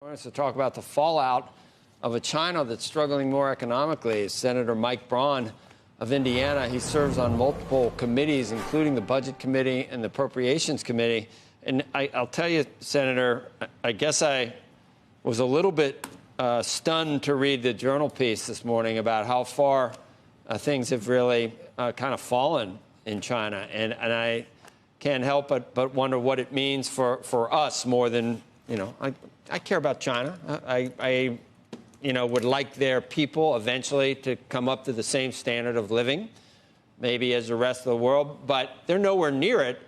Joining us to talk about the fallout of a China that's struggling more economically is Senator Mike Braun of Indiana. He serves on multiple committees, including the Budget Committee and the Appropriations Committee. And I'll tell you, Senator, I guess I was a little bit stunned to read the Journal piece this morning about how far things have really kind of fallen in China. And I can't help but wonder what it means for us more than, you know, I care about China. I would like their people eventually to come up to the same standard of living, maybe as the rest of the world, but they're nowhere near it,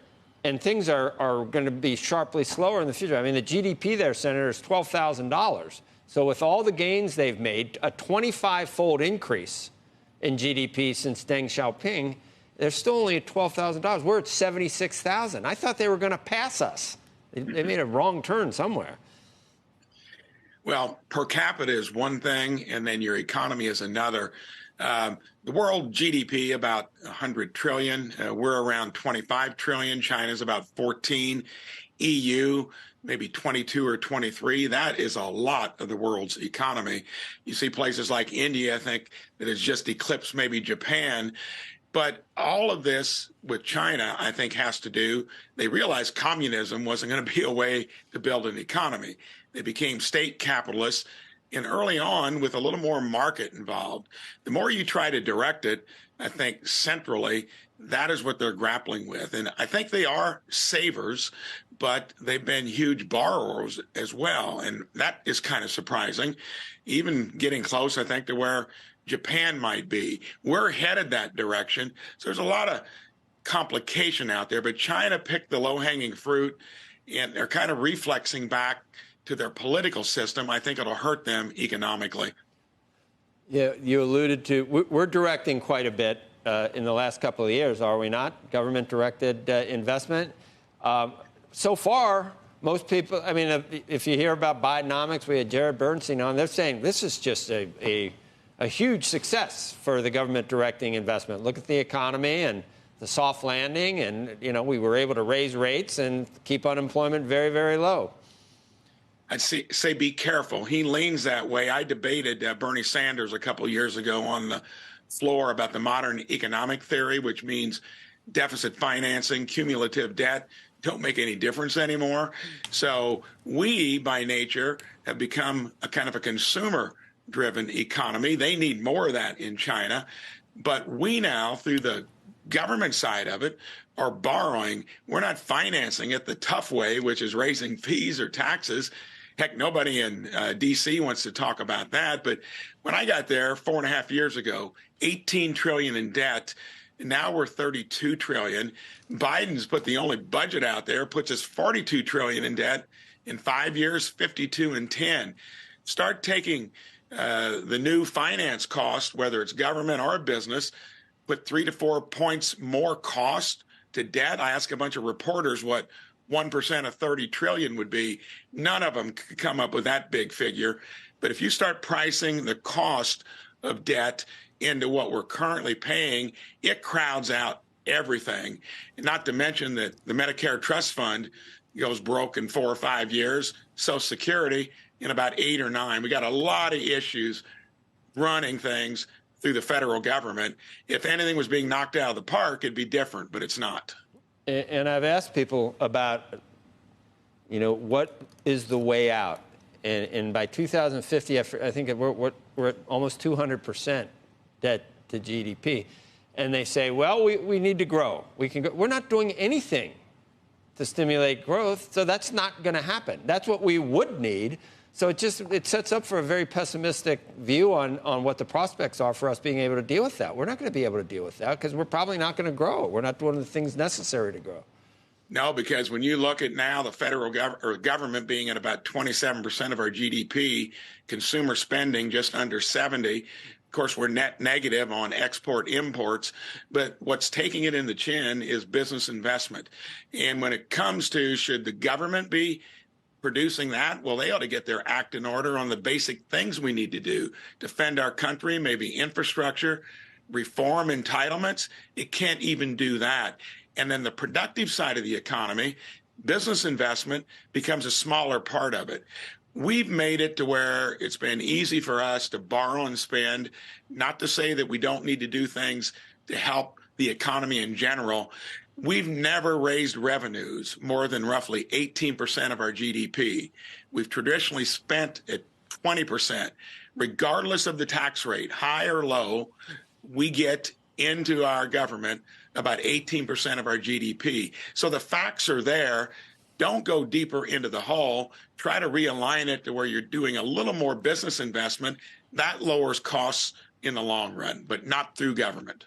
and things are going to be sharply slower in the future. I mean, the GDP there, Senator, is $12,000. So with all the gains they've made, a 25-fold increase in GDP since Deng Xiaoping, they're still only at $12,000. We're at $76,000. I thought they were going to pass us. They made a wrong turn somewhere. Well, per capita is one thing, and then your economy is another. The world GDP about 100 trillion. We're around 25 trillion. China's about 14. EU maybe 22 or 23. That is a lot of the world's economy. You see places like India, I think, that has just eclipsed maybe Japan. But all of this with China, I think, has to do, they realized communism wasn't going to be a way to build an economy. They became state capitalists, and early on, with a little more market involved, the more you try to direct it, I think centrally, that is what they're grappling with. And I think they are savers, but they've been huge borrowers as well. And that is kind of surprising, even getting close, I think, to where Japan might be. We're headed that direction. So there's a lot of complication out there, but China picked the low-hanging fruit, and they're kind of reflexing back to their political system. I think it'll hurt them economically. Yeah, you alluded to, we're directing quite a bit in the last couple of years, are we not? Government-directed investment. So far, most people, I mean, if you hear about Bidenomics, we had Jared Bernstein on, they're saying this is just a huge success for the government directing investment. Look at the economy and the soft landing, and, you know, we were able to raise rates and keep unemployment very, very low. I'd say be careful. He leans that way. I debated Bernie Sanders a couple of years ago on the floor about the modern economic theory, which means deficit financing, cumulative debt don't make any difference anymore. So we, by nature, have become a kind of a consumer-driven economy. They need more of that in China. But we now, through the government side of it, are borrowing. We're not financing it the tough way, which is raising fees or taxes. Heck, nobody in D.C. wants to talk about that. But when I got there 4.5 years ago, 18 trillion in debt. Now we're 32 trillion. Biden's put the only budget out there, puts us 42 trillion in debt. In 5 years, 52 and 10. Start taking the new finance cost, whether it's government or business, put 3 to 4 points more cost to debt. I asked a bunch of reporters what 1% of 30 trillion would be. None of them could come up with that big figure. But if you start pricing the cost of debt into what we're currently paying, it crowds out everything. And not to mention that the Medicare Trust Fund goes broke in 4 or 5 years, Social Security in about 8 or 9. We got a lot of issues running things through the federal government. If anything was being knocked out of the park, it'd be different, but it's not. And I've asked people about, you know, what is the way out? And by 2050, I think we're at almost 200% debt to GDP. And they say, well, we need to grow. We can go. We're not doing anything to stimulate growth, so that's not going to happen. That's what we would need. So it sets up for a very pessimistic view on what the prospects are for us being able to deal with that. We're not going to be able to deal with that because we're probably not going to grow. We're not doing the things necessary to grow. No, because when you look at now the federal government being at about 27% of our GDP, consumer spending just under 70%. Of course, we're net negative on export imports, but what's taking it in the chin is business investment. And when it comes to should the government be producing that, well, they ought to get their act in order on the basic things we need to do. Defend our country, maybe infrastructure, reform entitlements. It can't even do that. And then the productive side of the economy, business investment becomes a smaller part of it. We've made it to where it's been easy for us to borrow and spend, not to say that we don't need to do things to help the economy in general. We've never raised revenues more than roughly 18% of our GDP. We've traditionally spent at 20%. Regardless of the tax rate, high or low, we get into our government about 18% of our GDP. So the facts are there. Don't go deeper into the hole. Try to realign it to where you're doing a little more business investment. That lowers costs in the long run, but not through government.